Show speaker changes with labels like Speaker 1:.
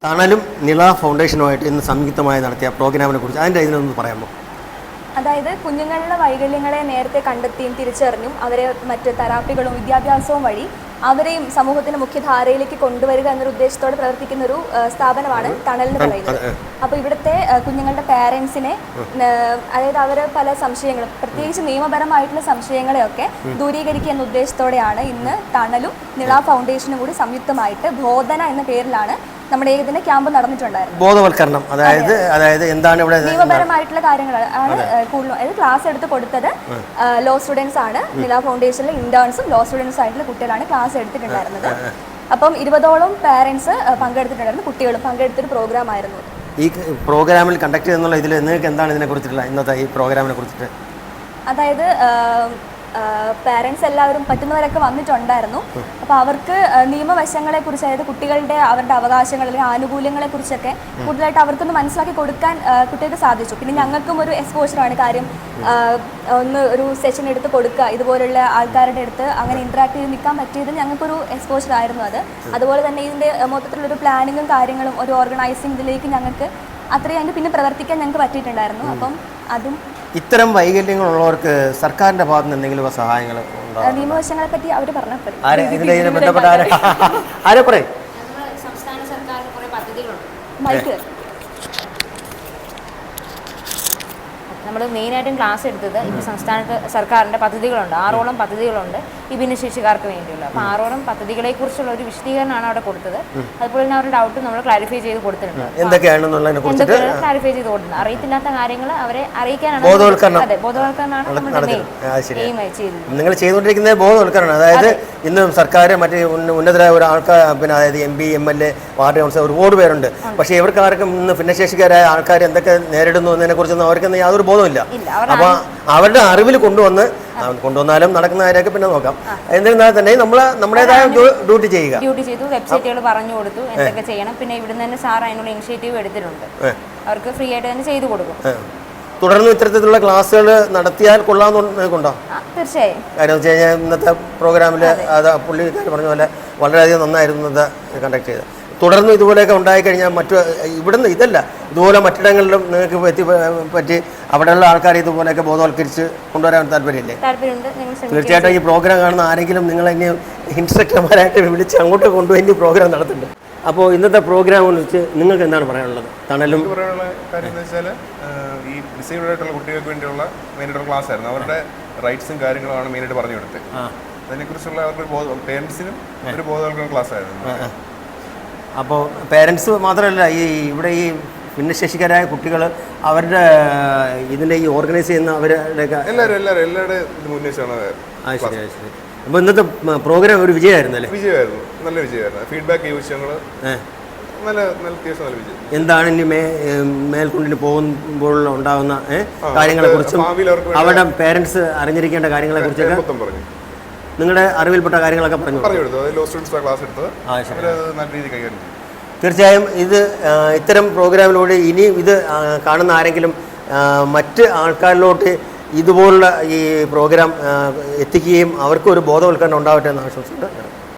Speaker 1: തണലും നിള ഫൗണ്ടേഷനുമായിട്ട് ഇന്ന് സംയുക്തമായി നടത്തിയ പ്രോഗ്രാമിനെ കുറിച്ച് അതിൻ്റെ ഇതിനൊന്ന് പറയാമോ?
Speaker 2: അതായത് കുഞ്ഞുങ്ങളുടെ വൈകല്യങ്ങളെ നേരത്തെ കണ്ടെത്തിയും തിരിച്ചറിഞ്ഞും അവരെ മറ്റ് തെറാപ്പികളും വിദ്യാഭ്യാസവും വഴി അവരെയും സമൂഹത്തിന്റെ മുഖ്യധാരയിലേക്ക് കൊണ്ടുവരിക എന്നൊരു ഉദ്ദേശത്തോടെ പ്രവർത്തിക്കുന്ന ഒരു സ്ഥാപനമാണ് തണൽ എന്ന് പറയുന്നത്. അപ്പോൾ ഇവിടുത്തെ കുഞ്ഞുങ്ങളുടെ പാരൻസിനെ, അതായത് അവരെ പല സംശയങ്ങളും, പ്രത്യേകിച്ച് നിയമപരമായിട്ടുള്ള സംശയങ്ങളെയൊക്കെ ദൂരീകരിക്കുക എന്ന ഉദ്ദേശത്തോടെയാണ് ഇന്ന് തണലും നിള ഫൗണ്ടേഷനും കൂടി സംയുക്തമായിട്ട് ബോധന എന്ന പേരിലാണ് നമ്മുടെ ഇതിന്റെ ക്യാമ്പ് നടന്നിട്ടുണ്ടായിരുന്നു.
Speaker 1: ബോധവൽക്കരണം, അതായത് എന്താണ് ഇവിടെ
Speaker 2: നിയമപരമായിട്ടുള്ള കാര്യങ്ങൾ ആണ് കൂടുതലും. അതായത് ക്ലാസ് എടുത്ത് കൊടുത്തത് ലോ സ്റ്റുഡൻസ് ആണ്. നില ഫൗണ്ടേഷനിലെ ഇന്റേൺസും ലോ സ്റ്റുഡൻസും ആയിട്ടുള്ള കുട്ടികളാണ് ക്ലാസ് എടുത്തിട്ടുണ്ടായിരുന്നത്. അപ്പം 20ഓളം പാരന്റ്സ് പങ്കെടുത്തിട്ടുണ്ടായിരുന്നു, കുട്ടികളും പങ്കെടുത്തൊരു പ്രോഗ്രാം ആയിരുന്നു.
Speaker 1: ഈ പ്രോഗ്രാമിൽ കണ്ടക്ട് ചെയ്യുന്നുള്ള ഇതിൽ നിങ്ങൾക്ക് എന്താണ് ഇതിനെ കുറിച്ചിട്ടുള്ള ഇന്നത്തെ ഈ പ്രോഗ്രാമിനെ കുറിച്ചിട്ട്?
Speaker 2: അതായത് പാരൻസ് എല്ലാവരും പറ്റുന്നവരൊക്കെ വന്നിട്ടുണ്ടായിരുന്നു. അപ്പോൾ അവർക്ക് നിയമവശങ്ങളെ കുറിച്ച്, അതായത് കുട്ടികളുടെ അവരുടെ അവകാശങ്ങൾ അല്ലെങ്കിൽ ആനുകൂല്യങ്ങളെ കുറിച്ചൊക്കെ കൂടുതലായിട്ട് അവർക്കൊന്ന് മനസ്സിലാക്കി കൊടുക്കാൻ കുട്ടികൾക്ക് സാധിച്ചു. പിന്നെ ഞങ്ങൾക്കും ഒരു എക്സ്പോഷറാണ് കാര്യം. ഒന്ന് ഒരു സെഷൻ എടുത്ത് കൊടുക്കുക, ഇതുപോലുള്ള ആൾക്കാരുടെ അടുത്ത് അങ്ങനെ ഇൻട്രാക്ട് ചെയ്ത് നിൽക്കാൻ പറ്റിയത് ഞങ്ങൾക്കൊരു എക്സ്പോഷർ ആയിരുന്നു അത്. അതുപോലെ തന്നെ ഇതിൻ്റെ മൊത്തത്തിലുള്ളൊരു പ്ലാനിങ്ങും കാര്യങ്ങളും ഒരു ഓർഗനൈസിങ് ഇതിലേക്ക് ഞങ്ങൾക്ക് അത്രയും അതിന് പിന്നെ പ്രവർത്തിക്കാൻ ഞങ്ങൾക്ക് പറ്റിയിട്ടുണ്ടായിരുന്നു. അപ്പം അതും
Speaker 1: ഇത്തരം വൈകല്യങ്ങളുള്ളവർക്ക് സർക്കാരിന്റെ ഭാഗത്ത് നിന്ന് എന്തെങ്കിലും സഹായങ്ങൾ
Speaker 2: നിയമവശങ്ങളെ പറ്റി അവർ പറഞ്ഞപ്പോൾ
Speaker 3: സംസ്ഥാന സർക്കാരിന് കുറേ പദ്ധതികളുണ്ട്. നമ്മൾ മെയിനായിട്ടും ക്ലാസ് എടുത്തത് ഇപ്പോൾ സംസ്ഥാന സർക്കാരിൻ്റെ പദ്ധതികളുണ്ട്, 6ഓളം പദ്ധതികളുണ്ട് ഈ ഭിന്നശേഷിക്കാർക്ക് വേണ്ടിയുള്ള. അപ്പോൾ 6ഓളം പദ്ധതികളെക്കുറിച്ചുള്ള ഒരു വിശദീകരണമാണ് അവിടെ കൊടുത്തത്. അതുപോലെ തന്നെ അവരുടെ ഡൗട്ട് നമ്മൾ ക്ലാരിഫൈ ചെയ്ത് കൊടുത്തിട്ടുണ്ട്. എന്തൊക്കെയാണ് ക്ലാരിഫൈ ചെയ്ത് കൊടുക്കുന്നത്, അറിയത്തില്ലാത്ത കാര്യങ്ങൾ അവരെ അറിയിക്കാനാണ്. അതെ, ബോധവൽക്കരണമാണ് നമ്മുടെ മെയിൻ എയിമായി ചെയ്തത്.
Speaker 1: നിങ്ങൾ ചെയ്തുകൊണ്ടിരിക്കുന്നത് ബോധവൽക്കരണം. അതായത് ഇന്ന് സർക്കാർ മറ്റ് ഉന്നതരായ ഒരു ആൾക്കാർ, പിന്നെ അതായത് MP, MLA, വാർഡ് കൗൺസിലർ ഒരുപാട് പേരുണ്ട്. പക്ഷേ ഇവർക്കാർക്കും ഇന്ന് ഭിന്നശേഷിക്കാരായ ആൾക്കാർ എന്തൊക്കെ നേരിടുന്നു എന്നതിനെ കുറിച്ചൊന്നും അവർക്കൊന്നും യാതൊരു ബോധമില്ല. അപ്പൊ അവരുടെ അറിവിൽ കൊണ്ടുവന്നാലും നടക്കുന്ന കാര്യമൊക്കെ പിന്നെ നോക്കാം. എന്നിരുന്നാൽ തന്നെ നമ്മൾ നമ്മുടേതായ ഡ്യൂട്ടി ചെയ്തു.
Speaker 3: വെബ്സൈറ്റുകൾ പറഞ്ഞു കൊടുത്തു എന്തൊക്കെ ചെയ്യണം. പിന്നെ ഇവിടുന്ന് തന്നെ സാർ അതിനുള്ള ഇനിഷ്യേറ്റീവ് എടുത്തിട്ടുണ്ട്. അവർക്ക് ഫ്രീ ആയിട്ട് തന്നെ ചെയ്തു കൊടുക്കും.
Speaker 1: തുടർന്ന് ഇത്തരത്തിലുള്ള ക്ലാസ്സുകൾ നടത്തിയാൽ കൊള്ളാമെന്നുണ്ടോ?
Speaker 3: തീർച്ചയായും.
Speaker 1: കാര്യം വെച്ച് കഴിഞ്ഞാൽ ഇന്നത്തെ പ്രോഗ്രാമിൽ അത് പുള്ളിക്കാർ പറഞ്ഞ പോലെ വളരെയധികം നന്നായിരുന്നു ഇത് കണ്ടക്ട് ചെയ്തത്. തുടർന്ന് ഇതുപോലെയൊക്കെ ഉണ്ടായിക്കഴിഞ്ഞാൽ ഇവിടുന്ന് ഇതല്ല, ഇതുപോലെ മറ്റിടങ്ങളിലും നിങ്ങൾക്ക് പറ്റി അവിടെയുള്ള ആൾക്കാർ ഇതുപോലെയൊക്കെ ബോധവൽക്കരിച്ച് കൊണ്ടുവരാൻ താല്പര്യമില്ലേ? തീർച്ചയായിട്ടും ഈ പ്രോഗ്രാം കാണുന്ന ആരെങ്കിലും നിങ്ങളെ ഇൻസ്ട്രക്ടർമാരായിട്ട് വിളിച്ച് അങ്ങോട്ട് കൊണ്ടുപോയി പ്രോഗ്രാം നടത്തുന്നുണ്ട്. അപ്പോൾ ഇന്നത്തെ പ്രോഗ്രാമിനെ കുറിച്ച് നിങ്ങൾക്ക് എന്താണ് പറയാനുള്ളത്? തണലും
Speaker 4: പറയാനുള്ള കാര്യം എന്ന് വെച്ചാൽ ഈ ഡിസേബിൾഡ് ആയിട്ടുള്ള കുട്ടികൾക്ക് വേണ്ടിയുള്ള മെയിനായിട്ടുള്ള ക്ലാസ് ആയിരുന്നു. അവരുടെ റൈറ്റ്സും കാര്യങ്ങളുമാണ് മെയിനായിട്ട് പറഞ്ഞു കൊടുത്തത്. അതിനെക്കുറിച്ചുള്ള അവരുടെ പേരൻസിനും ഒരു ബോധവൽക്കരണ ക്ലാസ് ആയിരുന്നു.
Speaker 1: അപ്പോൾ പേരൻസ് മാത്രമല്ല, ഇവിടെ ഈ ഭിന്നശേഷിക്കാരായ കുട്ടികൾ അവരുടെ ഇതിൻ്റെ ഈ ഓർഗനൈസ് ചെയ്യുന്ന അവരുടെയൊക്കെ
Speaker 4: എല്ലാവരുടെ ഇത് മുന്നേറ്റാണ്.
Speaker 1: ശരി. അപ്പോൾ ഇന്നത്തെ പ്രോഗ്രാം ഒരു വിജയമായിരുന്നു അല്ലേ?
Speaker 4: വിജയമായിരുന്നു, നല്ല വിജയമായിരുന്നു. ഫീഡ്ബാക്ക് വിഷയങ്ങൾ നല്ല വിജയം.
Speaker 1: എന്താണ് ഇനി മേൽക്കൊണ്ടിന് പോകുമ്പോൾ ഉണ്ടാകുന്ന കാര്യങ്ങളെക്കുറിച്ചും അവരുടെ പേരൻസ് അറിഞ്ഞിരിക്കേണ്ട കാര്യങ്ങളെക്കുറിച്ചൊക്കെ നിങ്ങളുടെ അറിവിൽപ്പെട്ട കാര്യങ്ങളൊക്കെ പറഞ്ഞു തീർച്ചയായും ഇത് ഇത്തരം പ്രോഗ്രാമിലൂടെ ഇനി ഇത് കാണുന്ന ആരെങ്കിലും മറ്റ് ആൾക്കാരിലോട്ട് ഇതുപോലുള്ള ഈ പ്രോഗ്രാം എത്തിക്കുകയും അവർക്കൊരു ബോധവൽക്കരണം ഉണ്ടാവട്ടെ എന്ന് ആശംസിച്ചുണ്ട്.